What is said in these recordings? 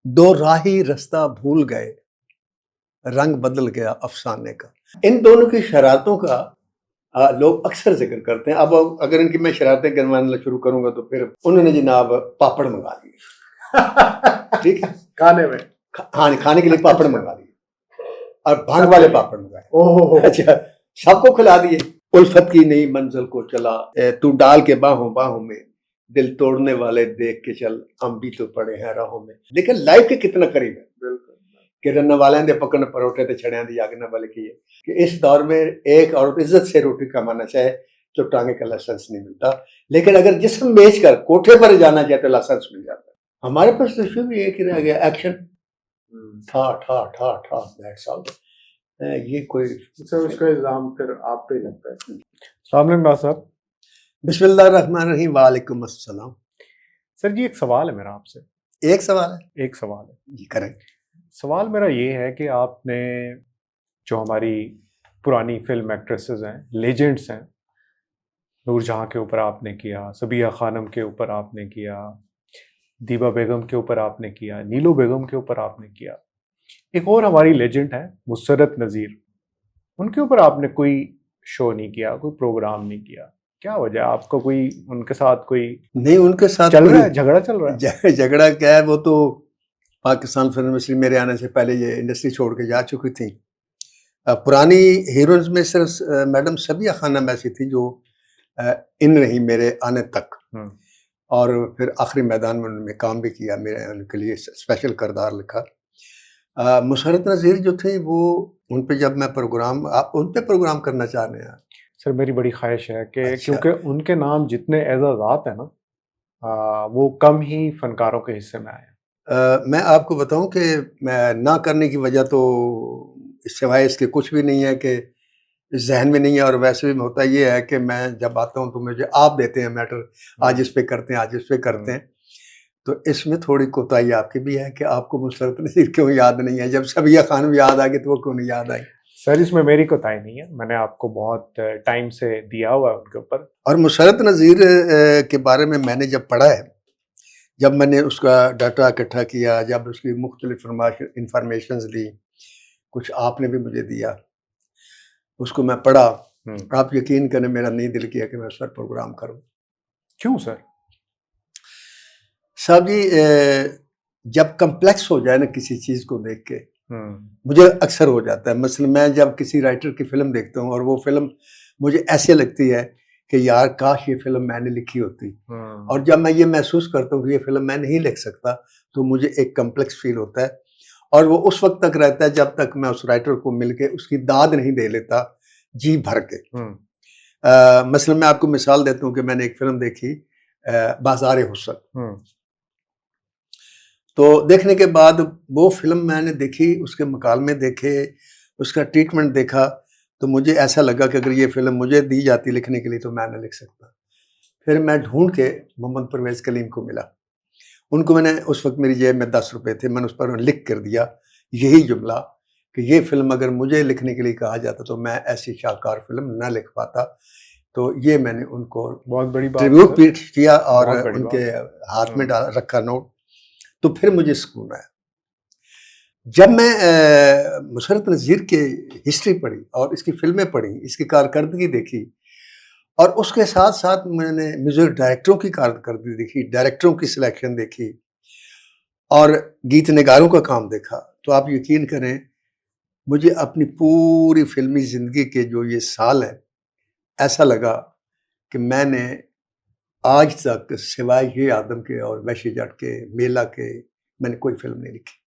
दो राही रास्ता भूल गए, रंग बदल गया अफसाने का। इन दोनों की शरारतों का लोग अक्सर ज़िक्र करते हैं। अब अगर इनकी मैं शरारतें गिनवाना शुरू करूँगा तो फिर उन्होंने जनाब पापड़ मँगा दिए। ठीक है? खाने में? हाँ, खाने के लिए पापड़ मँगा दिए और भांग वाले पापड़ मँगाए। ओह! अच्छा, सबको खिला दिए। उल्फत की नई मंजिल को चला, तू डाल के बाहों-बाहों में, दिल तोड़ने वाले देख के चल, हम भी तो पड़े हैं राहों में। लेकिन लाइफ के कितना करीब है। बिल्कुल। कि रन वाले दे पकड़ परोठे ते छड़ियां दी अग न बल्कि ये कि इस दौर में एक औरत इज्जत से रोटी कमाना चाहे तो टांगे का लाइसेंस नहीं मिलता, लेकिन अगर जिस्म बेच कर कोठे पर जाना चाहे तो लाइसेंस मिल जाता है। हमारे पास तो शुरू एक ही रह गया, एक्शन ठा ठा ठा ठा, दैट्स ऑल। ये कोई सर उसका इल्जाम फिर आप पे ही लगता है। अस्सलाम वालेकुम साहब। बिस्मिल्लाहिर्रहमानिर्रहीम, वालेकुम अस्सलाम। सर जी एक सवाल है मेरा आपसे। एक सवाल है? एक सवाल है जी करें। सवाल मेरा ये है कि आपने जो हमारी पुरानी फिल्म एक्ट्रेसेस हैं, लेजेंड्स हैं, नूरजहां के ऊपर आपने किया, सबिया खानम के ऊपर आपने किया, दीबा बेगम के ऊपर आपने किया, नीलू बेगम के ऊपर आपने किया, एक और हमारी लेजेंड है मुसर्रत नज़ीर, उनके ऊपर आपने कोई शो नहीं किया, कोई प्रोग्राम नहीं किया। क्या वजह है? आपका कोई उनके साथ कोई नहीं, उनके साथ चल रहा है, झगड़ा चल रहा है? झगड़ा क्या है, वो तो पाकिस्तान फिल्म इंडस्ट्री मेरे आने से पहले ये इंडस्ट्री छोड़ के जा चुकी थी। पुरानी हीरोइंस में सिर्फ मैडम सबिया खानम ऐसी थी जो इन रही मेरे आने तक, और फिर आखिरी मैदान में उन्होंने काम भी किया, मेरे उनके लिए स्पेशल किरदार लिखा। मुसर्रत नज़ीर जो थे वो उन पे जब मैं प्रोग्राम आप उन पे प्रोग्राम करना चाह रहे हैं? सर मेरी बड़ी ख्वाहिश है कि अच्छा। क्योंकि उनके नाम जितने एजाज़ात हैं ना, वो कम ही फनकारों के हिस्से में आए। मैं आपको बताऊं कि मैं ना करने की वजह तो सिवाय इसके कुछ भी नहीं है कि ज़हन में नहीं है, और वैसे भी होता ये है कि मैं जब आता हूं तो मुझे आप देते हैं मैटर, आज इस पे करते हैं, आज इस पे करते हैं। तो इसमें थोड़ी कोताही आपकी भी है कि आपको मुसर्रत नज़ीर क्यों याद नहीं है, जब सबिया खानम याद आ गई तो वो क्यों नहीं याद आई? सर इसमें मेरी कोताही नहीं है, मैंने आपको बहुत टाइम से दिया हुआ है उनके ऊपर। और मुसर्रत नज़ीर के बारे में मैंने जब पढ़ा है, जब मैंने उसका डाटा इकट्ठा किया, जब उसकी मुख्तलिफ इंफॉर्मेशंस ली, कुछ आपने भी मुझे दिया, उसको मैं पढ़ा, आप यकीन करें मेरा नहीं दिल किया कि मैं उस पर प्रोग्राम करूं। क्यों सर? साहब जी, जब कम्प्लेक्स हो जाए ना किसी चीज़ को देख के, मुझे अक्सर हो जाता है। मसलन मैं जब किसी राइटर की फिल्म देखता हूँ और वो फिल्म मुझे ऐसे लगती है कि यार काश ये फिल्म मैंने लिखी होती, और जब मैं ये महसूस करता हूँ कि ये फिल्म मैं नहीं लिख सकता, तो मुझे एक कम्प्लेक्स फील होता है, और वो उस वक्त तक रहता है जब तक मैं उस राइटर को मिलके उसकी दाद नहीं दे लेता जी भर के। मसलन मैं आपको मिसाल देता हूँ कि मैंने एक फिल्म देखी, बाज़ार हुस्न। तो देखने के बाद वो फिल्म मैंने देखी, उसके मकालमे देखे, उसका ट्रीटमेंट देखा, तो मुझे ऐसा लगा कि अगर ये फिल्म मुझे दी जाती लिखने के लिए तो मैं ना लिख सकता। फिर मैं ढूंढ के मोहम्मद परवेज़ कलीम को मिला, उनको मैंने, उस वक्त मेरी जेब में 10 रुपए थे, मैंने उस पर लिख कर दिया यही जुमला कि ये फिल्म अगर मुझे लिखने के लिए कहा जाता तो मैं ऐसी शाहकार फिल्म ना लिख पाता। तो ये मैंने उनको बहुत बड़ी बात ट्रिब्यूट पेश किया और उनके हाथ में डाल रखा नोट, तो फिर मुझे सुकून आया। जब मैं मुसर्रत नज़ीर की हिस्ट्री पढ़ी और इसकी फिल्में पढ़ी, इसकी कारकर्दगी देखी, और उसके साथ साथ मैंने म्यूजिक डायरेक्टरों की कारकर्दगी देखी, डायरेक्टरों की सिलेक्शन देखी और गीत निगारों का काम देखा, तो आप यकीन करें मुझे अपनी पूरी फिल्मी ज़िंदगी के जो ये साल हैं, ऐसा लगा कि मैंने आज तक सिवाय ये आदम के और वहशी जट के, मेला के, मैंने कोई फिल्म नहीं लिखी।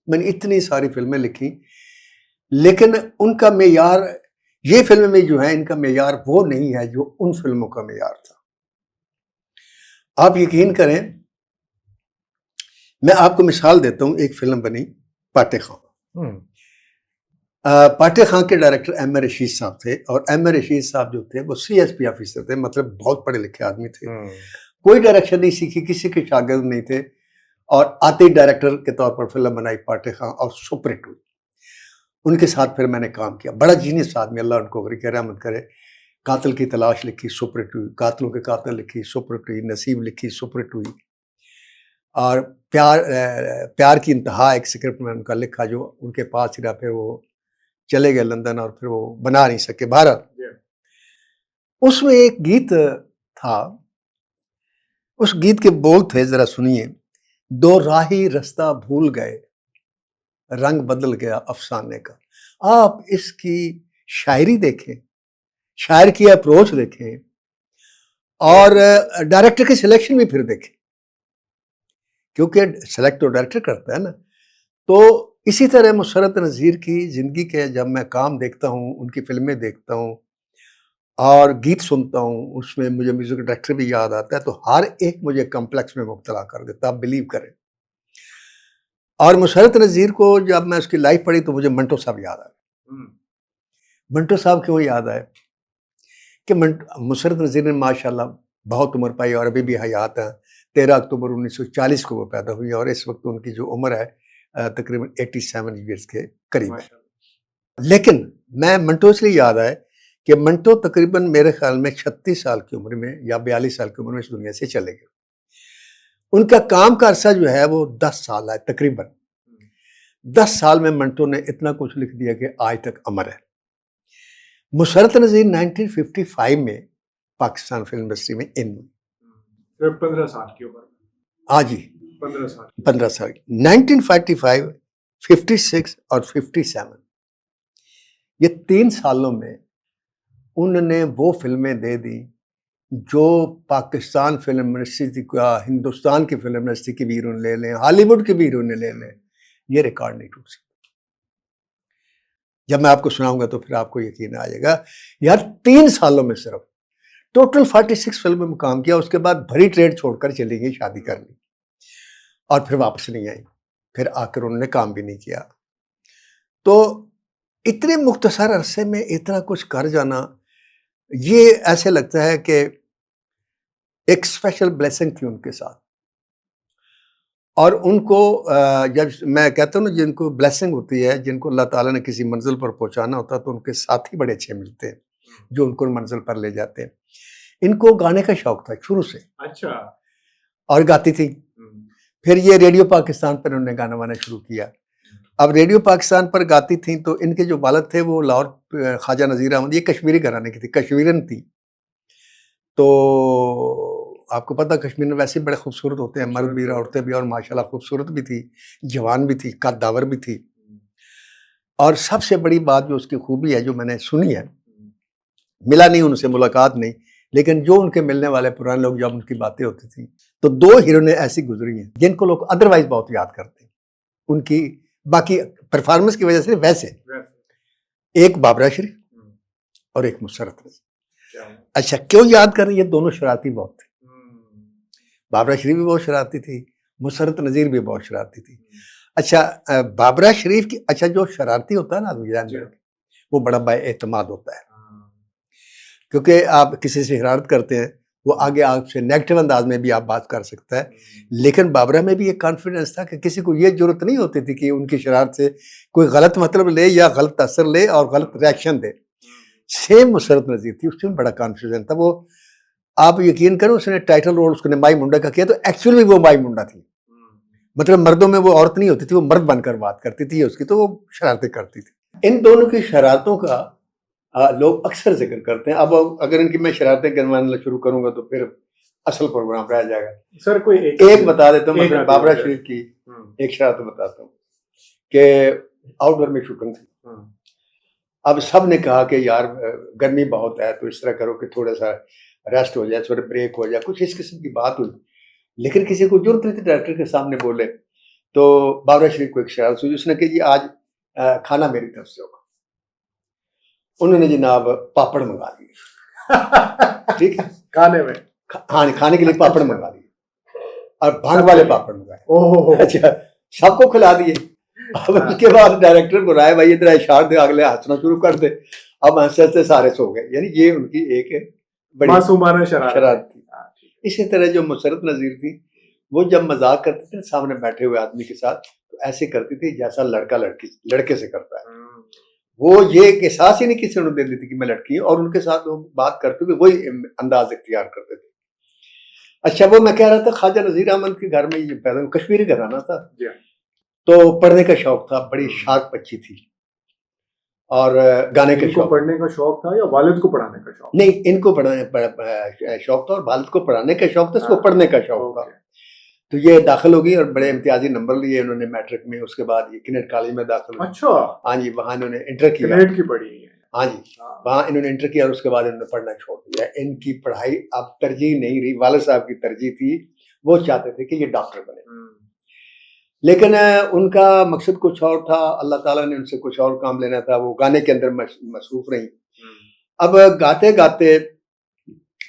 मैंने इतनी सारी फिल्में लिखी, लेकिन उनका मेयार, ये फिल्में जो हैं इनका मेयार वो नहीं है जो उन फिल्मों का मेयार था। आप यकीन करें, मैं आपको मिसाल देता हूँ, एक फिल्म बनी पाटे खां। पाटे खां के डायरेक्टर एम ए रशीद साहब थे, और एम ए रशीद साहब जो थे वो CSP ऑफिसर थे, मतलब बहुत पढ़े लिखे आदमी थे। कोई डायरेक्शन नहीं सीखी, किसी के शागिर्द नहीं थे, और आते ही डायरेक्टर के तौर पर फिल्म बनाई पाटे खां और सुपरहिट हुई। उनके साथ फिर मैंने काम किया, बड़ा जीनियस आदमी, अल्लाह उनको रहमत करे। कातिल की तलाश लिखी, सुपरहिट हुई। कातिलों के कातिल लिखी, सुपरहिट हुई। नसीब लिखी, सुपरहिट हुई। और प्यार की इंतहा एक स्क्रिप्ट में उनका लिखा जो उनके पास ही रहा, फिर वो चले गए लंदन और फिर वो बना नहीं सके भारत। उसमें एक गीत था, उस गीत के बोल थे, जरा सुनिए। दो राही रास्ता भूल गए, रंग बदल गया अफसाने का। आप इसकी शायरी देखें, शायर की अप्रोच देखें और डायरेक्टर की सिलेक्शन भी फिर देखें, क्योंकि सेलेक्ट तो डायरेक्टर करता है ना। तो इसी तरह मुशर्रत नज़ीर की ज़िंदगी के जब मैं काम देखता हूँ, उनकी फिल्में देखता हूँ और गीत सुनता हूँ, उसमें मुझे म्यूजिक डायरेक्टर भी याद आता है, तो हर एक मुझे कॉम्प्लेक्स में मुब्तला कर देता, आप बिलीव करें। और मुशर्रत नज़ीर को जब मैं उसकी लाइफ पढ़ी तो मुझे मंटो साहब याद आए। मंटो साहब क्यों याद आए कि मुशर्रत नज़ीर ने माशाल्लाह बहुत उम्र पाई और अभी भी हयात हैं। 13 अक्टूबर 1940 को वो पैदा हुई और इस वक्त उनकी जो उम्र है तकरीबन 87 ईयर्स के करीब है। लेकिन मैं मंटो इसलिए याद आए कि मंटो तकरीबन मेरे ख्याल में 36 साल की उम्र में या 42 साल की उम्र में इस दुनिया से चले गए। उनका काम का अरसा जो है वो 10 साल है तकरीबन। 10 साल में मंटो ने इतना कुछ लिख दिया कि आज तक अमर है। मुशर्रत नज़ीर 1955 में पाकिस्तान फिल्म इंडस्ट्री में इन 15 साल की उम्र। हाँ जी, 15 साल। 1945, 56 और 57, ये 3 सालों में उन्होंने वो फिल्में दे दी जो पाकिस्तान फिल्म इंडस्ट्री का, हिंदुस्तान की फिल्म इंडस्ट्री की भी हीरोइन ले लें, हॉलीवुड की भी हीरोइन ले लें, ये रिकॉर्ड नहीं टूट सकता। जब मैं आपको सुनाऊंगा तो फिर आपको यकीन आ जाएगा। यार 3 सालों में सिर्फ टोटल 46 फिल्मों में काम किया। उसके बाद भरी ट्रेड छोड़कर चली गई शादी करनी और फिर वापस नहीं आई, फिर आकर उन्होंने काम भी नहीं किया। तो इतने मुख्तसर अरसे में इतना कुछ कर जाना, ये ऐसे लगता है कि एक स्पेशल ब्लेसिंग थी उनके साथ। और उनको जब मैं कहता हूँ ना, जिनको ब्लेसिंग होती है, जिनको अल्लाह ताला ने किसी मंजिल पर पहुंचाना होता है, तो उनके साथी बड़े अच्छे मिलते हैं जो उनको मंजिल पर ले जाते हैं। इनको गाने का शौक था शुरू से। अच्छा। और गाती थी। फिर ये रेडियो पाकिस्तान पर उन्होंने गाना वाना शुरू किया। अब रेडियो पाकिस्तान पर गाती थी तो इनके जो वालिद थे वो लाहौर ख्वाजा नज़ीर अहमद, ये कश्मीरी घराने की थी, कश्मीरन थी। तो आपको पता कश्मीर में वैसे बड़े खूबसूरत होते हैं, मर्द भी औरतें भी, और माशाल्लाह खूबसूरत भी थी, जवान भी थी, कद्दावर भी थी। और सबसे बड़ी बात जो उसकी खूबी है, जो मैंने सुनी है, मिला नहीं उनसे, मुलाकात नहीं, लेकिन जो उनके मिलने वाले पुराने लोग जब उनकी बातें होती थी तो 2 हीरोइनें ऐसी गुजरी हैं जिनको लोग अदरवाइज बहुत याद करते हैं उनकी बाकी परफॉर्मेंस की वजह से। वैसे एक बाबरा शरीफ और एक मुशर्रत नज़ीर। अच्छा, क्यों याद कर रही है? दोनों शरारती बहुत थे। बाबरा शरीफ भी बहुत शरारती थी, मुशर्रत नज़ीर भी बहुत शरारती थी। अच्छा, बाबरा शरीफ की, अच्छा जो शरारती होता है ना आदमी, वो बड़ा बाएतमाद होता है, क्योंकि आप किसी से शरारत करते हैं वो आगे आपसे नेगेटिव अंदाज में भी आप बात कर सकता है। लेकिन बाबरा में भी एक कॉन्फिडेंस था कि किसी को ये जरूरत नहीं होती थी कि उनकी शरारत से कोई गलत मतलब ले या गलत असर ले और गलत रिएक्शन दे। सेम मुशर्रत नज़ीर थी, उसमें बड़ा कॉन्फिडेंस था। वो आप यकीन करो, उसने टाइटल रोल उसने माई मुंडा का किया तो एक्चुअली वो माई मुंडा थी, मतलब मर्दों में वो औरत नहीं होती थी, वो मर्द बनकर बात करती थी उसकी, तो वो शरारतें करती थी। इन दोनों की शरारतों का लोग अक्सर जिक्र करते हैं। अब अगर इनकी मैं शरारतें गिनवाना शुरू करूंगा तो फिर असल प्रोग्राम रह जाएगा। सर कोई एक बता देता हूँ, मतलब बाबरा शरीफ की एक शरारत बताता हूँ कि आउटडोर में शूटिंग थी। अब सब ने कहा कि यार गर्मी बहुत है तो इस तरह करो कि थोड़ा सा रेस्ट हो जाए, थोड़ा ब्रेक हो जाए, कुछ इस किस्म की बात हुई। लेकिन किसी को जरूरत नहीं थी डायरेक्टर के सामने बोले, तो बाबरा शरीफ को एक शरारत हुई, उसने कहा जी आज खाना मेरी तरफ से होगा। उन्होंने जनाब पापड़ मंगा लिए। ठीक है, खाने में, हाँ खाने के लिए पापड़ मंगा लिए और भांग वाले पापड़ मंगाए। अच्छा, सबको खिला दिए। अब उसके बाद डायरेक्टर बुलाया, भाई इतना इशार दे, अगले हंसना शुरू कर दे। अब हंसते हंसते सारे सो गए। यानी ये उनकी एक बड़ी मासूमाना शरारत थी। इसी तरह जो मुशर्रत नज़ीर थी, वो जब मजाक करती थी सामने बैठे हुए आदमी के साथ, तो ऐसे करती थी जैसा लड़का लड़के से करता है। वो ये एहसास ही नहीं किसी ने दे दी थी कि मैं लड़की हूँ, और उनके साथ लोग बात करते हुए वही अंदाज इख्तियार करते थे। अच्छा, वो मैं कह रहा था ख्वाजा नजीर अहमद के घर में ये पैदा, कश्मीरी घराना था, जी हाँ। तो पढ़ने का शौक था, बड़ी हम्म। शार्प बच्ची थी और गाने का इनको शौक। पढ़ने का शौक था या वालिद को पढ़ाने का शौक? नहीं, इनको शौक था और वालिद को पढ़ाने का शौक था, इसको हाँ, पढ़ने का शौक था। ओके। तो ये दाखिल हो गई और बड़े इम्तियाजी नंबर लिए इन्होंने मैट्रिक में। उसके बाद ये किनेट कॉलेज में दाखिल हुई। अच्छा, हाँ जी, वहाँ इन्होंने इंटर किया। कनेट की पढ़ी है। हाँ जी, हाँ। वहाँ इन्होंने इंटर किया और उसके बाद इन्होंने पढ़ना छोड़ दिया। इनकी पढ़ाई अब तरजीह नहीं रही, वालिद साहब की तरजीह थी, वो चाहते थे कि ये डॉक्टर बने, लेकिन उनका मकसद कुछ और था, अल्लाह ताला ने उनसे कुछ और काम लेना था, वो गाने के अंदर मसरूफ रही। अब गाते गाते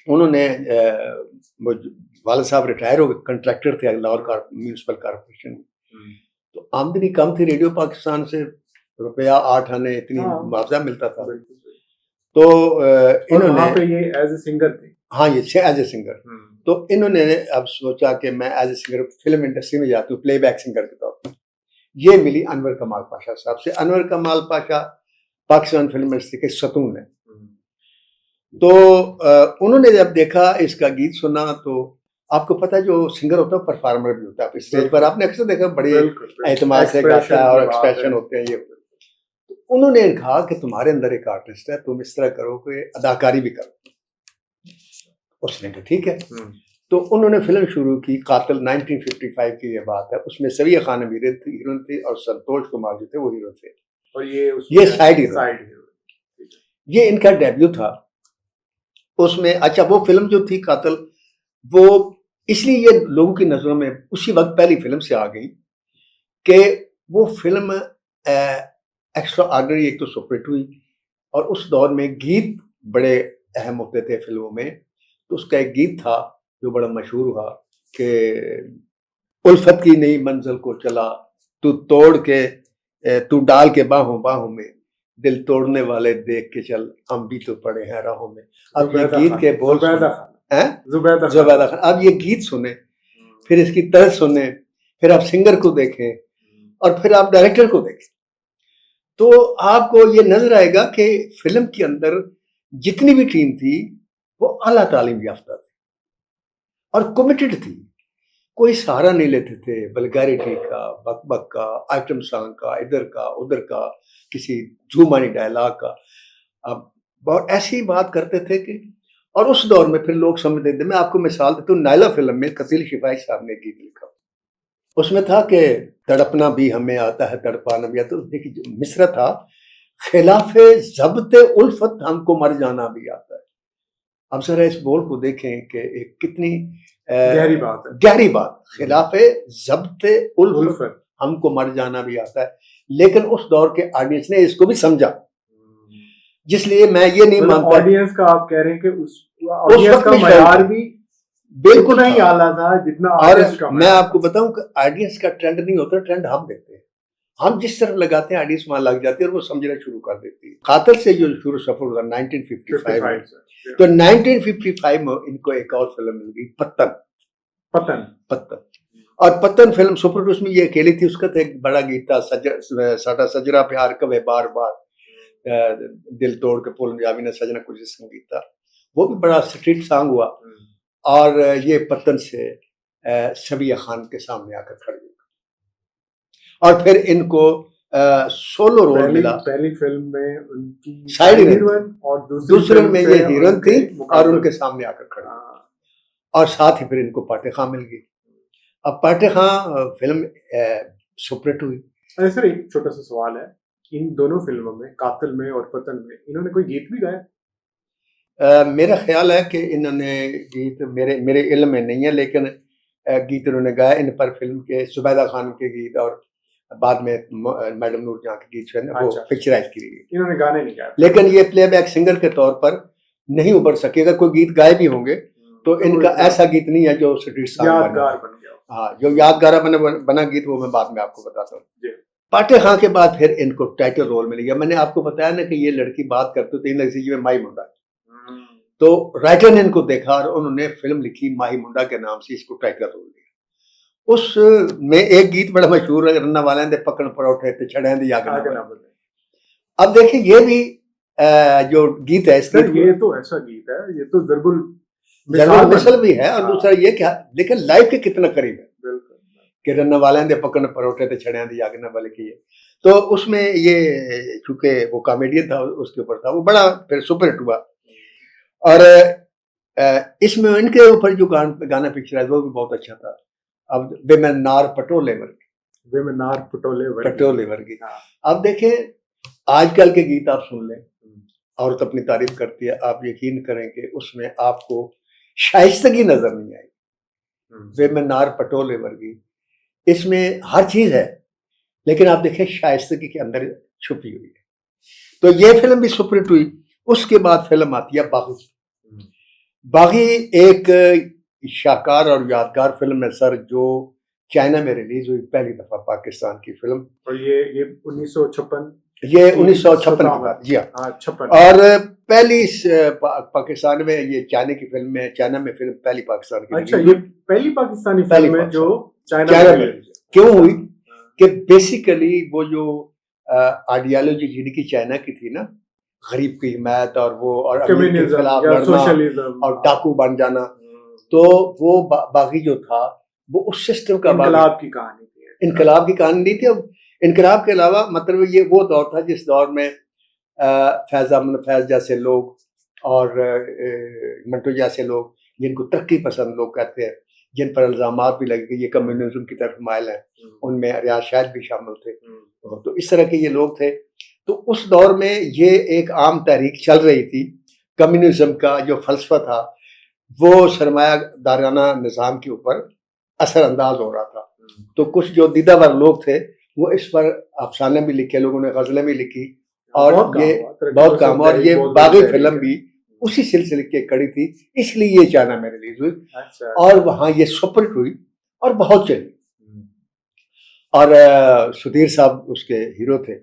उन्होंने वो वालिद साहब रिटायर हो गए, कंट्रैक्टर थे लाहौर म्यूनसिपल कॉर्पोरेशन में, तो आमदनी कम थी, रेडियो पाकिस्तान से रुपया 8 आने इतनी मुआवजा मिलता था। तो इन्होंने वहाँ पे ये एज ए सिंगर थे। हाँ, ये एज ए सिंगर। तो इन्होंने अब सोचा कि मैं as a singer film industry में जाती हूँ, प्लेबैक सिंगर के तौर पर। ये मिली अनवर कमाल पाशा साहब से। अनवर कमाल पाशा पाकिस्तान फिल्म इंडस्ट्री के सतून है। तो उन्होंने जब देखा, इसका गीत सुना, तो आपको पता है जो सिंगर होता है परफॉर्मर भी होता है। स्टेज पर आपने अक्सर देखा बड़े एतमाद से गाता है और एक्सप्रेशन होते हैं ये। तो उन्होंने कहा कि तुम्हारे अंदर एक आर्टिस्ट है, तुम इस तरह करो कि अदाकारी भी करो। उसने कहा ठीक है। तो उन्होंने फिल्म शुरू की, कातिल 1955 की ये बात है। उसमें सबिया खानम हीरोइन थी और संतोष कुमार जो थे वो हीरो थे, और ये साइड हीरो। ये इनका डेब्यू था उसमें। अच्छा, वो फिल्म जो थी कातिल, वो इसलिए ये लोगों की नजरों में उसी वक्त पहली फिल्म से आ गई कि वो फिल्म एक्स्ट्रा ऑर्डिनरी, एक तो सुपरहिट हुई, और उस दौर में गीत बड़े अहम होते थे फिल्मों में। तो उसका एक गीत था जो बड़ा मशहूर हुआ कि उल्फत की नई मंजिल को चला, तू तोड़ के तू डाल के बाहों बाहों में, दिल तोड़ने वाले देख के चल, हम भी तो पड़े हैं राहों में। अब ये गीत के बोल जुबैदा खान, अब ये गीत सुने, फिर इसकी तर्ज सुने, फिर आप सिंगर को देखें और फिर आप डायरेक्टर को देखें, तो आपको ये नजर आएगा कि फिल्म के अंदर जितनी भी टीम थी वो आला तालीम याफ्ता थी और कमिटेड थी। कोई सहारा नहीं लेते थे वल्गैरिटी का, बकबक का, आइटम सॉन्ग का, इधर का उधर का, किसी झूमानी डायलॉग का। अब बहुत ऐसी बात करते थे कि, और उस दौर में फिर लोग समझते थे। मैं आपको मिसाल देता हूँ, नायला फिल्म में कतील शिपाही साहब ने गीत लिखा, उसमें था कि तड़पना भी हमें आता है, तड़पाना भी आता है। देखिए जो मिसरा था, खिलाफे ज़ब्ते उल्फत हमको मर जाना भी आता है। अब जरा इस बोल को देखें कि एक कितनी गहरी बात है, गहरी बात। खिलाफे ज़ब्ते उल्फत हमको मर जाना भी आता है, लेकिन उस दौर के ऑडियंस ने इसको भी समझा, जिसलिए मैं ये नहीं मानता। ऑडियंस का आप कह रहे हैं कि उस ऑडियंस का मयार भी बिल्कुल नहीं आला था जितना आर्टिस्ट का। मैं आपको बताऊं कि ऑडियंस का ट्रेंड नहीं होता, ट्रेंड हम देते हैं। हम जिस तरफ लगाते हैं ऑडियंस वहां लग जाती है और वो समझना शुरू कर देती है। कातिल से जो शुरू सफर हुआ 1955 में, तो 1955 में इनको एक और फिल्म मिल गई, पत्तन। और पत्तन फिल्म सुपर, उसमें ये अकेली थी। उसका तो एक बड़ा गीत था, साडा सजरा प्यार कवे बार बार, दिल तोड़ के पुल जावी ने सजना, कुछ संगीत था, वो भी बड़ा स्ट्रीट सॉन्ग हुआ। और ये पत्तन से सबिया खान के सामने आकर खड़ी हुई और फिर इनको सोलो रोल मिला। पहली फिल्म में उनकी साइड हीरोइन और दूसरे में ये हीरोइन थी और उनके सामने आकर खड़ी, और साथ ही फिर इनको पाटे खां मिल गई। अब पाटे खां फिल्म सुपरहिट हुई। सर एक छोटा सा सवाल है, इन दोनों फिल्मों में, कातिल में और पतन में, इन्होंने कोई गीत भी गाया? मेरा ख्याल है कि इन्होंने गीत मेरे इल्म में नहीं है, लेकिन गीत इन्होंने गाया। इन पर फिल्म के जुबैदा खान के गीत और बाद में मैडम नूर जहां के गीत है वो पिक्चराइज की गई। इन्होंने गाने नहीं गाए, लेकिन ये प्लेबैक सिंगर के तौर पर नहीं उभर सके। अगर कोई गीत गाए भी होंगे तो इनका ऐसा गीत नहीं है जो स्ट्रीट सॉन्ग यादगार बन गया। हाँ, जो यादगार बना गीत वो मैं बाद में आपको बताता हूँ। पाटे खां के बाद फिर इनको टाइटल रोल मिल गया। मैंने आपको बताया ना कि ये लड़की बात करते थे लड़की में माही मुंडा, तो राइटर ने इनको देखा और उन्होंने फिल्म लिखी माही मुंडा के नाम से, इसको टाइटल रोल दिया। उस में एक गीत बड़ा मशहूर है, रन्ना वाले दे पकड़ परोठे ते छड़े दी आग ना बोले। अब देखिए ये भी जो गीत है, ये तो ऐसा गीत है, ये तो ज़रबुल जरूर मिसल भी है, और दूसरा ये क्या, लेकिन लाइफ के कितना करीब है कि रन वाले दे पकड़ परोठे ते छड़िया दी आग न बल्कि ये, तो उसमें ये चूंकि वो कॉमेडियन था उसके ऊपर था, वो बड़ा फिर सुपर हिट हुआ। और इसमें इनके ऊपर जो गाना पिक्चर है वो भी बहुत अच्छा था। अब वे मैं नार पटोले वर्गी। अब देखें आजकल के गीत आप सुन लें, औरत अपनी तारीफ करती है, आप यकीन करें कि उसमें आपको शाइस्तगी नजर नहीं आएगी। वे मैं नार पटोले वर्गी, इसमें हर चीज है, लेकिन आप देखें शाइस्तगी के अंदर छुपी हुई है। तो ये फिल्म भी सुपरहिट हुई। उसके बाद फिल्म आती है बागी। एक शाहकार और यादगार फिल्म है सर, जो चाइना में रिलीज हुई पहली दफा पाकिस्तान की फिल्म। और ये 1956, ये 1956 की बात, जी हाँ 56। और पहली पाकिस्तान में ये चाइना की फिल्म है, चाइना में फिल्म पहली पाकिस्तान की। अच्छा, ये पहली पाकिस्तानी फिल्म है जो चाइना में क्यों हुई कि बेसिकली वो जो आइडियोलॉजी जिनकी चाइना की थी ना, गरीब की हिमायत और वो और अमीर के खिलाफ लड़ना और डाकू बन जाना, तो वो बागी जो था वो उस सिस्टम का इनकलाब की कहानी थी। इनकलाब की कहानी नहीं थी। अब इनकलाब के अलावा मतलब ये वो दौर था जिस दौर में फैज जैसे लोग और मंटो जैसे लोग, जिनको तरक्की पसंद लोग कहते हैं, जिन पर इल्जामात भी लगे कि ये कम्युनिज्म की तरफ माइल है, उनमें रियाज शाहिद भी शामिल थे। तो इस तरह के ये लोग थे। तो उस दौर में ये एक आम तहरीक चल रही थी। कम्युनिज्म का जो फलसफा था वो सरमायादाराना निज़ाम के ऊपर असरअंदाज हो रहा था। तो कुछ जो दीदावर लोग थे वो इस पर अफसाने भी लिखे, लोगों ने गज़लें भी लिखी, और ये बहुत काम, और ये बागी फिल्म भी उसी सिलसिले की कड़ी थी, इसलिए ये चाइना में रिलीज हुई। अच्छा। और वहाँ ये सुपरहिट हुई और बहुत चली। और सुधीर साहब उसके हीरो थे।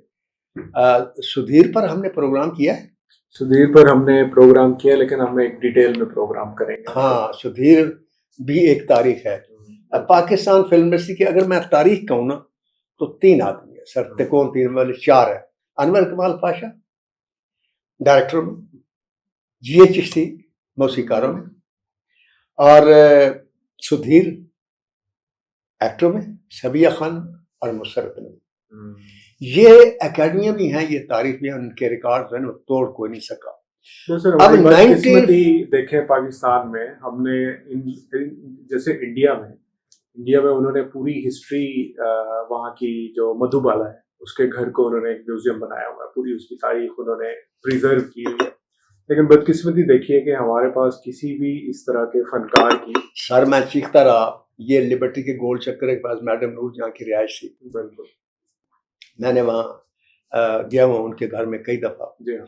सुधीर पर हमने प्रोग्राम किया है। सुधीर पर हमने प्रोग्राम किया, लेकिन हम एक डिटेल में प्रोग्राम करेंगे। हाँ, सुधीर भी एक तारीख है पाकिस्तान फिल्म इंडस्ट्री की। अगर मैं तारीख कहूँ ना तो 3 आदमी है सर, तिकोन 3 वाले 4 है। अनवर कमाल पाशा डायरेक्टर में, जी चिश्ती मौसीकारों में, और सुधीर एक्टर में, सबिया खान और मुसरत में। ये एकेडमियां भी हैं, ये तारीफ भी है, उनके रिकॉर्ड हैं, तोड़ कोई नहीं सका। तो सर अब 90 देखें पाकिस्तान में, हमने जैसे इंडिया में उन्होंने पूरी हिस्ट्री, वहाँ की जो मधुबाला है उसके घर को उन्होंने एक म्यूजियम बनाया हुआ है, पूरी उसकी तारीख उन्होंने प्रिजर्व की हुई है। लेकिन बदकिस्मती देखिए कि हमारे पास किसी भी इस तरह के फनकार की। सर मैं चीखता रहा, ये लिबर्टी के गोल चक्कर के पास मैडम नूर जहाँ की रिहाइश थी, बिल्कुल मैंने वहाँ गया हुआ उनके घर में कई दफा। जी हाँ।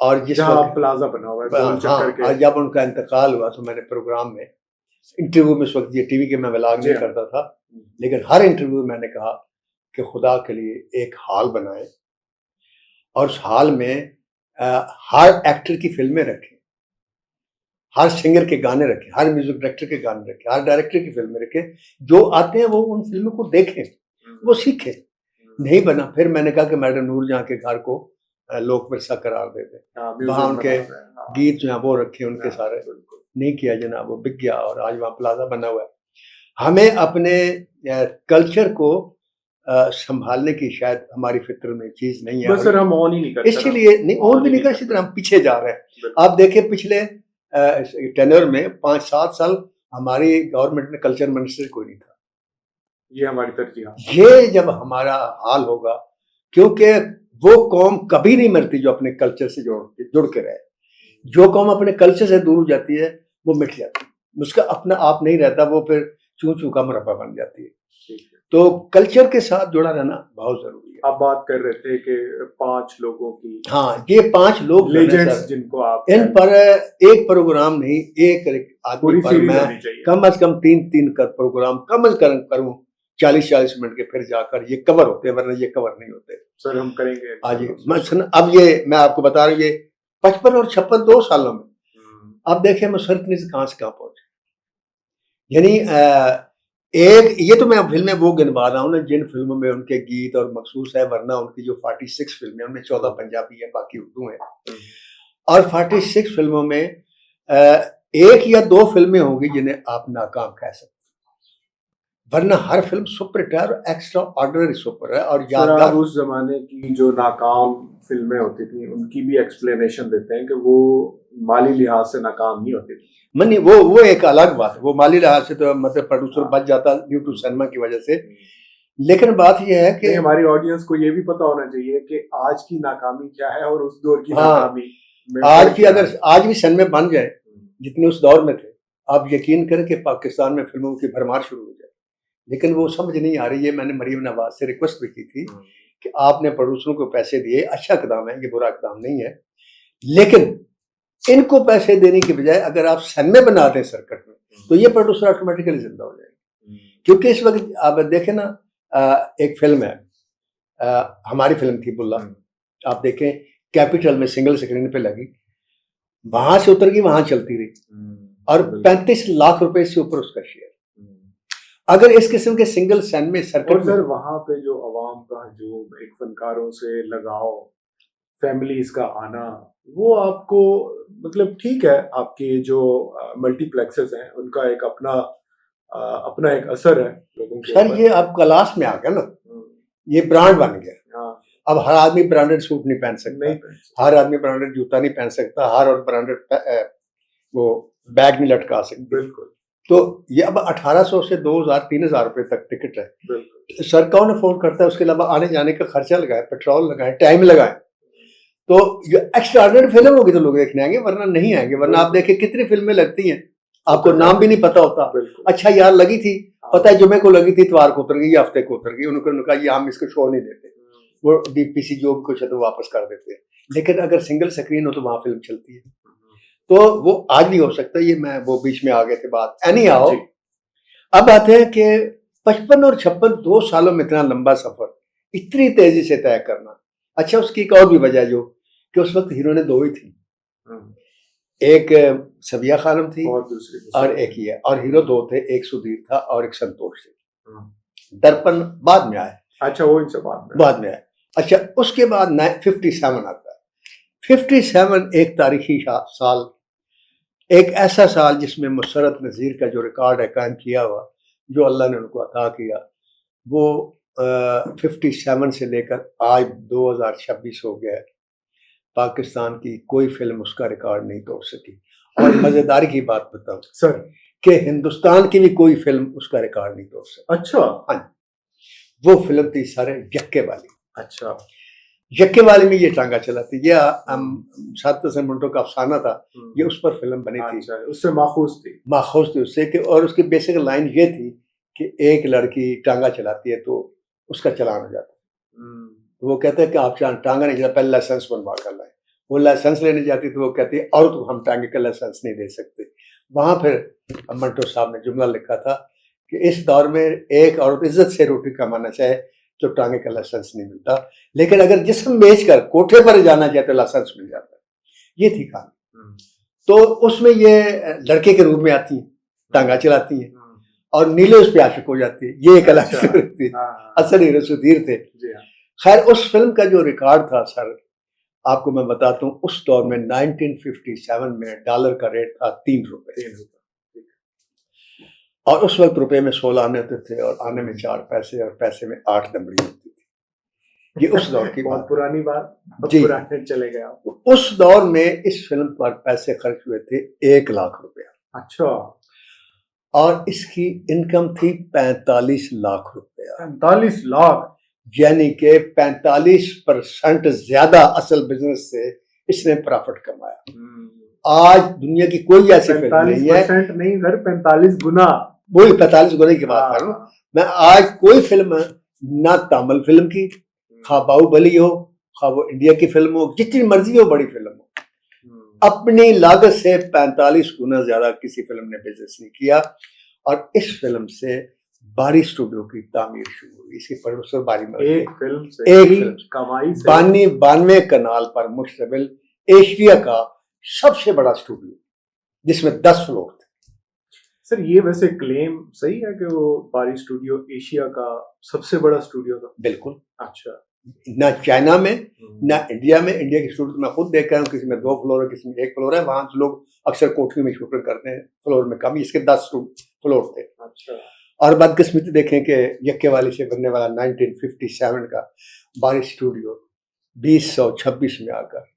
और जिस प्लाजा बना हुआ है गोल चक्कर के। और जब उनका इंतकाल हुआ तो मैंने प्रोग्राम में इंटरव्यू में, उस वक्त ये टीवी के मैं व्लॉग नहीं करता था, लेकिन हर इंटरव्यू में मैंने कहा कि खुदा के लिए एक हॉल बनाए और उस हॉल में हर एक्टर की फिल्में रखें, हर सिंगर के गाने रखें, हर म्यूजिक डायरेक्टर के गाने रखें, हर डायरेक्टर की फिल्में रखें, जो आते हैं वो उन फिल्मों को देखें, वो सीखें। नहीं बना, फिर मैंने कहा कि मैडम नूर जहाँ के घर को लोक विरसा करार दे दें, वहाँ उनके गीत जो है वो रखे उनके सारे। नहीं किया जनाब, वो बिक गया और आज वहाँ प्लाजा बना हुआ है। हमें अपने कल्चर को संभालने की शायद हमारी फिक्र में चीज नहीं है, सर हम ऑन ही नहीं करते, इसलिए नहीं ऑन भी नहीं कर, इसी तरह हम पीछे जा रहे हैं। आप देखिए पिछले टेन्योर में 5-7 साल हमारी गवर्नमेंट में कल्चर मिनिस्टर कोई नहीं था। ये हमारी तरजीह, ये जब हमारा हाल होगा, क्योंकि वो कौम कभी नहीं मरती जो अपने कल्चर से जुड़ के रहे। जो कौम अपने कल्चर से दूर हो जाती है वो मिट जाती है, उसका अपना आप नहीं रहता, वो फिर चूं चूं का मुरब्बा बन जाती है। तो कल्चर के साथ जुड़ा रहना बहुत जरूरी है। आप बात कर रहे थे कि 5 लोगों की, हाँ ये 5 लोग लेजेंड्स जिनको आप, इन पर एक प्रोग्राम नहीं, एक आदमी पर मैं कम से कम 3 का प्रोग्राम कम से कम करूँ 40-40 मिनट के, फिर जाकर ये कवर होते हैं, वरना ये कवर नहीं होते। सर हम करेंगे आज। अब ये मैं आपको बता रहा हूँ, ये 55 और 56 2 सालों में अब देखें मुसरत से कहाँ पहुंचे। यानी एक ये तो मैं फिल्में वो गिनवा रहा हूँ ना जिन फिल्मों में उनके गीत और मखसूस है, वरना उनकी जो 46 फिल्में, उनमें 14 पंजाबी है, बाकी उर्दू है। और 46 फिल्मों में 1 या 2 फिल्में होंगी जिन्हें आप नाकाम कह सकते हैं, वरना हर फिल्म सुपर हिट है और एक्स्ट्रा ऑर्डिनरी सुपर है और सर, यादगार। आप उस जमाने की जो नाकाम फिल्में होती थी उनकी भी एक्सप्लेनेशन देते हैं कि वो माली लिहाज से नाकाम नहीं होती थी। मनी वो एक अलग बात है, वो माली लिहाज से तो मतलब प्रोड्यूसर बच जाता ड्यू टू सिनेमा की वजह से। लेकिन बात यह है कि नहीं, हमारी ऑडियंस को ये भी पता होना चाहिए कि आज की नाकामी क्या है और उस दौर की हाँ, नाकामी में आज फर्क की क्या अगर है। आज भी सिनेमा बन जाए जितने उस दौर में थे, आप यकीन करें कि पाकिस्तान में फिल्मों की भरमार शुरू हो जाए। लेकिन वो समझ नहीं आ रही है। मैंने मरीम नवाज से रिक्वेस्ट भी की थी कि आपने प्रोड्यूसरों को पैसे दिए, अच्छा कदम है, ये बुरा कदम नहीं है, लेकिन इनको पैसे देने की बजाय अगर आप सिनेमा बना दें सर्किट में, तो ये प्रोड्यूसर ऑटोमेटिकली जिंदा हो जाएंगे। क्योंकि इस वक्त आप देखें ना, एक फिल्म है, हमारी फिल्म थी बुल्ला, आप देखें कैपिटल में सिंगल स्क्रीन पे लगी, वहां से उतर गई, वहां चलती रही और 35 लाख रुपए से ऊपर उसका शेयर। अगर इस किस्म के सिंगल सिनेमा सर्किट और सर वहां पे जो अवाम का जो एक फनकारों से लगाव, फैमिलीज का आना, वो आपको मतलब ठीक है, आपके जो मल्टीप्लेक्सेस हैं उनका एक अपना एक असर है लोगों के सर, ऊपर। ये अब क्लास में आ गया ना, ये ब्रांड बन गया। हाँ, अब हर आदमी ब्रांडेड सूट नहीं पहन सकता, नहीं हर आदमी ब्रांडेड जूता नहीं पहन सकता, हर और ब्रांडेड वो बैग नहीं लटका सकते। बिल्कुल। तो ये अब 1800 से 2000 3000 रुपए तक टिकट है। बिल्कुल। सर कौन अफोर्ड करता है? उसके अलावा आने जाने का खर्चा लगाए, पेट्रोल लगाए, टाइम लगाए। तो ये एक्स्ट्राऑर्डिनरी फिल्म होगी तो लोग देखने आएंगे, वरना नहीं आएंगे। वरना आप देखें कितनी फिल्में लगती हैं, आपको नाम भी नहीं पता होता। अच्छा यार लगी थी, पता है जुमे को लगी थी, इतवार को उतर गई, हफ्ते को उतर गई, उन्होंने कहा ये हम इसको शो नहीं देते, वो डीपीसी जो भी कुछ है तो वापस कर देते हैं। लेकिन अगर सिंगल स्क्रीन हो तो वहां फिल्म चलती है। तो वो आज नहीं हो सकता। ये मैं वो बीच में आ गए थे बात, एनी आओ। अब आते हैं कि 55 और 56 2 सालों में इतना लंबा सफर इतनी तेजी से तय करना। अच्छा, उसकी एक और भी वजह जो कि उस वक्त हीरो ने 2 ही थी, एक सबिया खानम थी और एक ही है, और हीरो 2 थे, एक सुधीर था और एक संतोष थे। दर्पण बाद में आया। अच्छा, वो इनसे बाद में आया। अच्छा, उसके बाद 57 आता है। 57 एक तारीखी साल, एक ऐसा साल जिसमें मुशर्रत नज़ीर का जो रिकॉर्ड है कायम किया हुआ, जो अल्लाह ने उनको अता किया, वो 57 से लेकर आज 2026 हो गया है, पाकिस्तान की कोई फिल्म उसका रिकॉर्ड नहीं तोड़ सकी। और मजेदार की बात बताऊं सर कि हिंदुस्तान की भी कोई फिल्म उसका रिकॉर्ड नहीं तोड़ सकी। अच्छा, हाँ, वो फिल्म थी सारे यक्के वाली। अच्छा, यक्के वाली में ये टांगा चला थी, ये सात मिनटों का अफसाना था, ये उस पर फिल्म बनी थी। अच्छा, उससे माखूज थी उससे कि, और उसकी बेसिक लाइन ये थी कि एक लड़की टांगा चलाती है तो उसका चलान हो जाता है। वो कहते हैं कि आप टांगा नहीं चला, पहले लाइसेंस बनवा कर लाए। वो लाइसेंस लेने जाती तो वो कहती है और तो हम टांगे का लाइसेंस नहीं दे सकते। वहां फिर मंटो साहब ने जुमला लिखा था कि इस दौर में एक औरत इज्जत से रोटी कमाना चाहे तो टांगे का लाइसेंस नहीं मिलता, लेकिन अगर जिस्म बेचकर कोठे पर जाना चाहे तो लाइसेंस मिल जाता है। ये थी कहानी। तो उसमें ये लड़के के रूप में आती है, टांगा चलाती है और नीले उस पर आशिक हो जाती है। ये एक अलग स्टोरी थी। असल हीरो सुधीर थे। खैर, उस फिल्म का जो रिकॉर्ड था सर, आपको मैं बताता हूँ, उस दौर में 1957 में डॉलर का रेट था 3 रुपए, और उस वक्त रुपए में 16 आने होते थे और आने में 4 पैसे और पैसे में 8 दमड़ी होती थी। ये उस दौर की बहुत पुरानी बात जी, पुराने चले गए आप। उस दौर में इस फिल्म पर पैसे खर्च हुए थे 1 लाख रुपया। अच्छा, और इसकी इनकम थी 45 लाख रुपया। 45 लाख, यानी कि 45% ज्यादा असल बिजनेस से इसने प्रॉफिट कमाया। आज दुनिया की कोई ऐसी फिल्म नहीं है, 45% नहीं सर, 45 गुना। वही 45 गुना की बात कर रहा हूँ मैं। आज कोई फिल्म ना तमिल फिल्म की, खा बाहुबली हो, खा वो इंडिया की फिल्म हो, जितनी मर्जी हो बड़ी फिल्म हो, अपनी लागत से 45 गुना ज्यादा किसी फिल्म ने बिजनेस नहीं किया। और इस फिल्म से बारी स्टूडियो की तामीर शुरू हुई। इसकी प्रोड्यूसर बारी में एक फिल्म कमाई से 92 कनाल पर मुश्तमिल एशिया का सबसे बड़ा स्टूडियो, जिसमें 10 फ्लोर थे। सर ये वैसे क्लेम सही है कि वो बारी स्टूडियो एशिया का सबसे बड़ा स्टूडियो था? बिल्कुल। अच्छा, ना चाइना में ना इंडिया में। इंडिया की शूट मैं खुद देख रहा हूँ, किसी में 2 फ्लोर है, किसी में 1 फ्लोर है। वहाँ लोग अक्सर कोठरी में शूटिंग करते हैं, फ्लोर में कम। इसके 10 फ्लोर थे। अच्छा। और बदकिस्मती देखें कि यक्के वाली से बनने वाला 1957 का बारिश स्टूडियो 2026 में आकर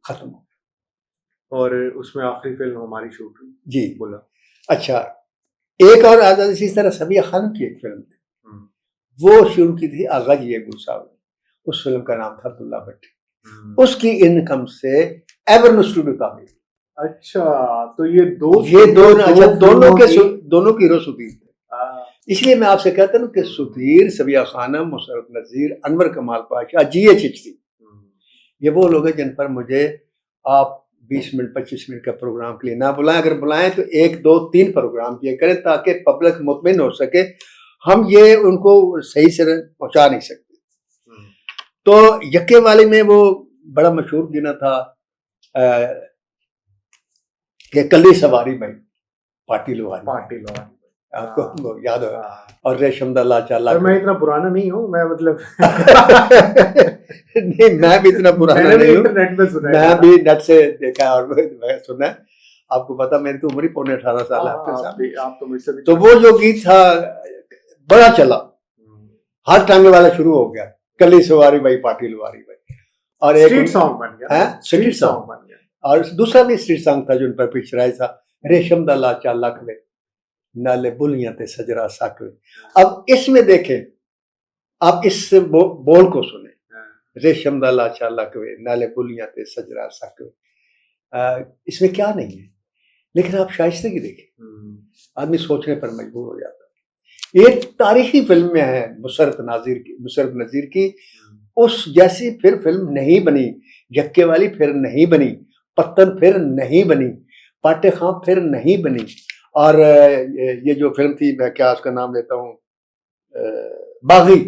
खत्म हो। और उसमें आखिरी फिल्म हमारी शूट हुई जी बोला। अच्छा, एक और आजाद इसी तरह सबिया खानम की एक फिल्म थी, वो शुरू की थी आगा जी गुल साहब ने। उस फिल्म का नाम था अब्दुल्ला भट्टी। उसकी इनकम से एवरनो स्टूडियो का भी। अच्छा, तो ये दोनों की हीरो सुधीर थे। इसलिए मैं आपसे कहता हूँ कि सुधीर, सबिया खानम, मुशर्रफ नजीर, अनवर कमाल पाशा, GH चिश्ती, ये वो लोग हैं जिन पर मुझे आप 20 मिनट 25 मिनट का प्रोग्राम के लिए ना बुलाएं। अगर बुलाएं तो 1 2 3 प्रोग्राम किए करें, ताकि पब्लिक मुतमिन हो सके। हम ये उनको सही से पहुंचा नहीं सकते। तो यक्के वाली में वो बड़ा मशहूर गिना था कि कली सवारी भाई पार्टी लोहारी, आपको याद होगा। और रेशम दा लाचा लाख। मैं इतना पुराना नहीं हूँ, मैं मतलब नहीं, मैं भी इतना पुराना नहीं हूँ, इंटरनेट में सुना है, मैं भी नेट से देखा और सुना है। आपको पता मेरी तो उम्र ही 18.5 साल है आपके सामने। आप तो मुझसे भी। तो वो जो गीत था बड़ा चला, हाथ टांगे वाला शुरू हो गया, कली सवारी भाई पार्टी लोहारी भाई। और एक स्ट्रीट सॉन्ग बन गया, स्ट्रीट सॉन्ग बन गया। और दूसरा भी स्ट्रीट सॉन्ग था जो उन पर पिक्चराइज था, रेशम दा लाचा लखवे नाले बुलियां ते सजरा साकवे। अब इसमें देखें, आप इस बोल को सुने, रेशम दा लाचा लखवे नाले बुलियां ते सजरा साकवे। इसमें क्या नहीं है, लेकिन आप शाइस्ते की देखें, आदमी सोचने पर मजबूर हो जाता है। ये तारीखी फिल्म में है मुशर्रफ नजीर की। उस जैसी फिर फिल्म नहीं बनी, यक्के वाली फिर नहीं बनी, पत्तन फिर नहीं बनी, पाटे खां फिर नहीं बनी। और ये जो फिल्म थी, मैं क्या उसका नाम लेता हूँ, बागी,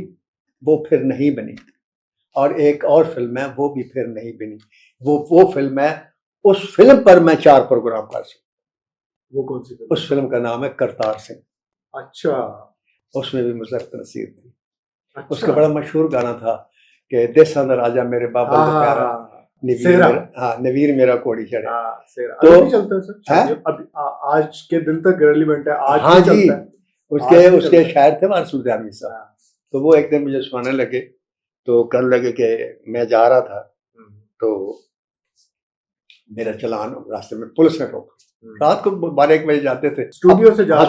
वो फिर नहीं बनी। और एक और फिल्म है, वो भी फिर नहीं बनी। वो फिल्म है, उस फिल्म पर मैं 4 प्रोग्राम कर सकता। वो कौन सी फिल्म? उस फिल्म का नाम है करतार सिंह। अच्छा। उसमें भी मुशर्रफ नसीर थी। अच्छा। उसका बड़ा मशहूर गाना था कि देसां दा राजा मेरे बाबल दा प्यारा, नवीर मेरा कोड़ी चढ़े। तो चलता है अब आज के दिन तक रेलेवेंट है, आज हाँ जी, उसके शायर थे वारिस सुल्तानी साहब। तो वो एक दिन मुझे सुनाने लगे, तो कहने लगे कि मैं जा रहा था, तो मेरा चलान रास्ते में पुलिस ने रोका। रात को 12-1 बजे जाते थे, स्टूडियो से जा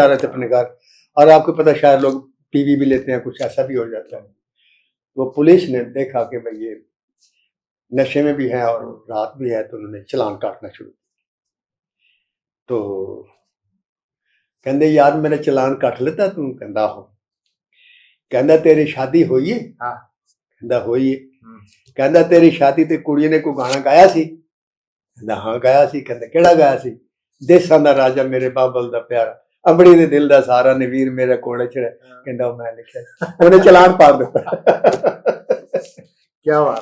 रहे थे अपने घर। और आपको पता शायद लोग टीवी भी लेते हैं, कुछ ऐसा भी हो जाता है। वो पुलिस ने देखा कि भाई ये नशे में भी है और रात भी है, तो उन्होंने चलान काटना शुरू किया। तो कहते यार मेरा चलान काट लेता तू? कहता हो। कहता तेरी शादी हुई है? कहता हुई है। कहता तेरी शादी ते कुड़ी ने कोई गाना गाया सी? कहता हाँ गाया सी। कहता केड़ा गाया सी? देसां दा राजा मेरे बाबल दा प्यारा, अबड़ी दे दिल दा सारा, नवीर मेरा कोड़े चढ़े। कहता मैं लिखा, उन्हें चलान पार दिता। क्या बात।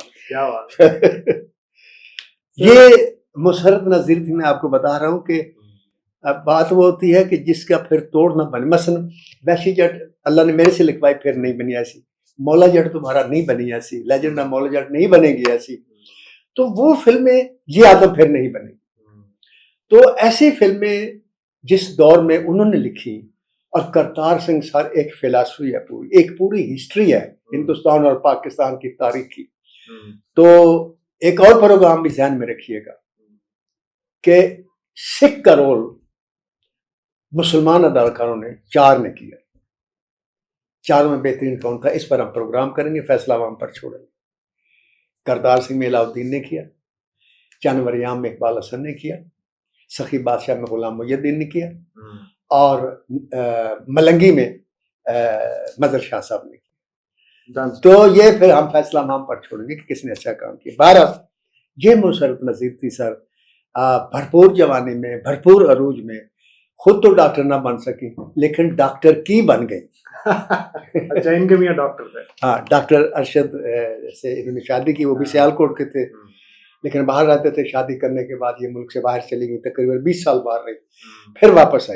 ये मुशर्रफ नजीर थी। मैं आपको बता रहा हूँ कि अब बात वो होती है कि जिसका फिर तोड़ ना बने। मसलन वैशी जट अल्लाह ने मेरे से लिखवाई, फिर नहीं बनी ऐसी। मौला जट तुम्हारा नहीं बनी ऐसी, लेजेंड ऑफ मौला जट नहीं बनेगी ऐसी। तो वो फिल्में ये आदम फिर नहीं बनेगी। तो ऐसी फिल्में जिस दौर में उन्होंने लिखी, और करतार सिंह सर एक फिलासफी है, एक पूरी हिस्ट्री है हिंदुस्तान और पाकिस्तान की तारीख की। तो एक और प्रोग्राम भी ध्यान में रखिएगा कि सिख का रोल मुसलमान अदाकारों ने 4 ने किया। 4 में बेहतरीन कौन था, इस पर हम प्रोग्राम करेंगे, फैसला हम पर छोड़ेंगे। करतार सिंह में अलाउद्दीन ने किया, जानवरियाम में इकबाल हसन ने किया, सखी बादशाह में गुलाम मुहिउद्दीन ने किया, और मलंगी में मदर शाह साहब ने किया। तो ये फिर हम फैसला हम पर छोड़ेंगे कि किसने अच्छा काम किया। 12 ये मुशर्रफ नजीर थी सर, भरपूर जवानी में, भरपूर अरूज में। खुद तो डॉक्टर ना बन सकी, लेकिन डॉक्टर की बन गई। अच्छा, इनके भी डॉक्टर थे। हाँ, डॉक्टर अरशद से इन्होंने शादी की। वो भी सियालकोट के थे, लेकिन बाहर रहते थे। शादी करने के बाद ये मुल्क से बाहर चली गई, तकरीबन 20 साल बाहर रही, फिर वापस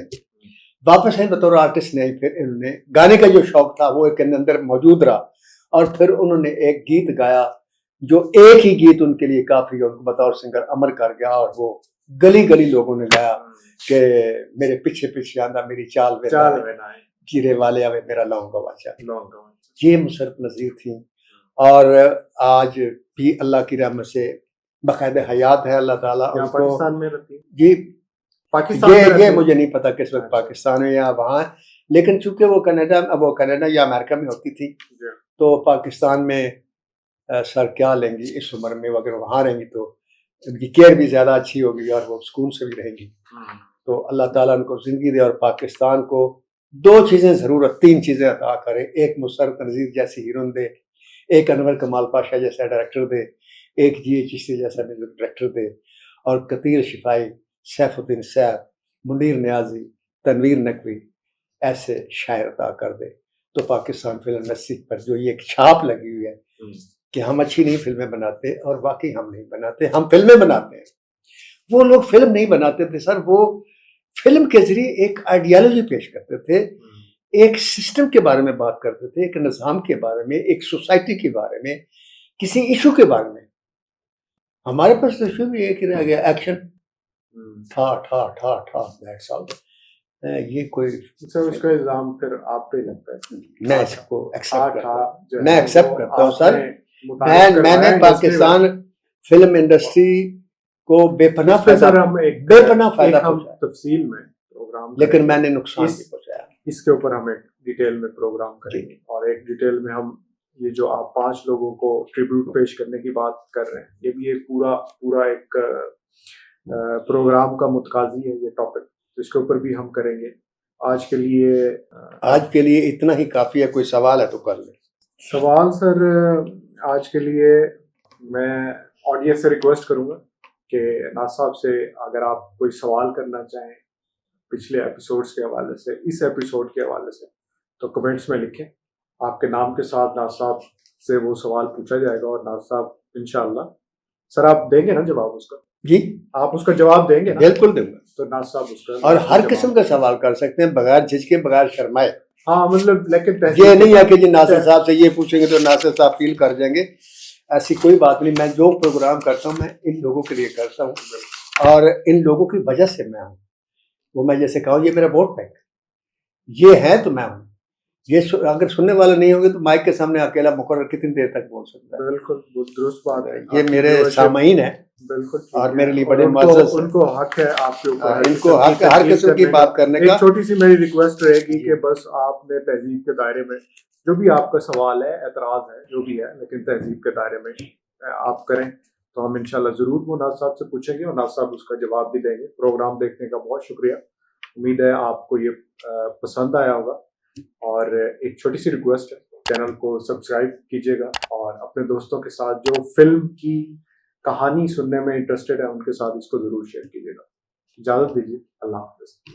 आई बतौर आर्टिस्ट नहीं। फिर इन्होंने गाने का जो शौक था वो एक अंदर मौजूद रहा, और फिर उन्होंने एक गीत गाया जो एक ही गीत उनके लिए काफी और बतौर सिंगर अमर कर गया, और वो गली गली लोगों ने गाया कि मेरे पीछे पीछे आंदा मेरी चाल वेना है गिरे वाले आवे मेरा लौंगा वाचा। लौंगा। ये मुशर्रत नज़ीर थी, और आज भी अल्लाह की रहमत से बाकायदा हयात है। अल्लाह ताला यहाँ उनको पाकिस्तान में रहती है। जी पाकिस्तान में रहती ये है। मुझे नहीं पता किस वक्त अच्छा। पाकिस्तान में या वहाँ है, लेकिन चूंकि वो कनाडा या अमेरिका में होती थी, जी। तो पाकिस्तान में सर क्या लेंगी इस उम्र में, अगर वहाँ रहेंगी तो उनकी केयर भी ज़्यादा अच्छी होगी और वो सुकून से भी रहेंगी। तो अल्लाह ताला उनको ज़िंदगी दे और पाकिस्तान को दो चीज़ें ज़रूरत, तीन चीज़ें अता करे। एक मुशर्रत नज़ीर जैसी हीरोइन दे, एक अनवर कमाल पाशा जैसा डायरेक्टर दे, एक जी चिश्ती जैसा म्यूजिक डायरेक्टर दे, और कतीर शिफाई, सैफुद्दीन सैफ, मुनीर न्याजी, तनवीर नकवी ऐसे शायर अता कर दे। तो पाकिस्तान फिल्म इंडस्ट्री पर जो ये एक छाप लगी हुई है कि हम अच्छी नहीं फिल्में बनाते, और वाकई हम नहीं बनाते, हम फिल्में बनाते हैं। वो लोग फिल्म नहीं बनाते थे सर, वो फिल्म के जरिए एक आइडियोलॉजी पेश करते थे, एक सिस्टम के बारे में बात करते थे, एक निज़ाम के बारे में, एक सोसाइटी के बारे में, किसी इशू के बारे में। हमारे पास तो इशू भी एक ही रह गया, एक्शन ठा ठा ठा ठा, दैट्स ऑल। ये कोई सर उसका इल्जाम फिर आप पे लगता है। मैं इसको एक्सेप्ट करता हूँ, जो है मैं एक्सेप्ट वो करता हूँ सर। मुताबिक करवाया मैंने industry पाकिस्तान फिल्म इंडस्ट्री को बेपनाह इस पे फायदा सर हम एक फायदा हम पहुंचाया, तफसील में प्रोग्राम लेकिन करेंगे। मैंने नुकसान इस- भी पहुंचाया। इसके ऊपर हम एक डिटेल में प्रोग्राम करेंगे, और एक डिटेल में हम ये जो आप 5 लोगों को ट्रिब्यूट पेश करने की बात कर रहे हैं, ये भी एक पूरा एक प्रोग्राम का मुतकाजी है ये टॉपिक, तो इसके ऊपर भी हम करेंगे। आज के लिए इतना ही काफी है। कोई सवाल है तो कर ले। सवाल सर आज के लिए मैं ऑडियंस से रिक्वेस्ट करूंगा कि नाज साहब से अगर आप कोई सवाल करना चाहें पिछले एपिसोड्स के हवाले से, इस एपिसोड के हवाले से, तो कमेंट्स में लिखें। आपके नाम के साथ नाज साहब से वो सवाल पूछा जाएगा, और नाज साहब इंशाल्लाह सर आप देंगे ना जवाब उसका? जी आप उसका जवाब देंगे ना? बिल्कुल दूंगा। तो नाज साहब उसका और हर किस्म का सवाल कर सकते हैं, बगैर झिझके, बगैर शर्माए। हाँ मतलब लेकिन ये नहीं है कि जी नासिर साहब से ये पूछेंगे तो नासिर साहब फील कर जाएंगे, ऐसी कोई बात नहीं। मैं जो प्रोग्राम करता हूँ मैं इन लोगों के लिए करता हूँ, और इन लोगों की वजह से मैं हूँ। वो मैं जैसे कहूँ ये मेरा वोट बैंक, ये है तो मैं हूँ। ये अगर सुनने वाले नहीं होंगे तो माइक के सामने अकेला मुकर्रर कितनी देर तक बोल सकता है? बिल्कुल दुरुस्त बात है। ये मेरे सामाईन है, बिल्कुल, और मेरे लिए बड़े उनको हक है आपके ऊपर, इनको हक है हर किस्म की बात करने का। एक छोटी सी मेरी रिक्वेस्ट रहेगी कि बस आपने तहजीब के दायरे में जो भी आपका सवाल है, एतराज है, जो भी है, लेकिन तहजीब के दायरे में आप करें, तो हम इंशाल्लाह जरूर वो नाज साहब से पूछेंगे, और नाज साहब उसका जवाब भी देंगे। प्रोग्राम देखने का बहुत शुक्रिया, उम्मीद है आपको ये पसंद आया होगा। और एक छोटी सी रिक्वेस्ट है, चैनल को सब्सक्राइब कीजिएगा, और अपने दोस्तों के साथ जो फिल्म की कहानी सुनने में इंटरेस्टेड है उनके साथ इसको जरूर शेयर कीजिएगा। इजाजत दीजिए, अल्लाह हाफिज।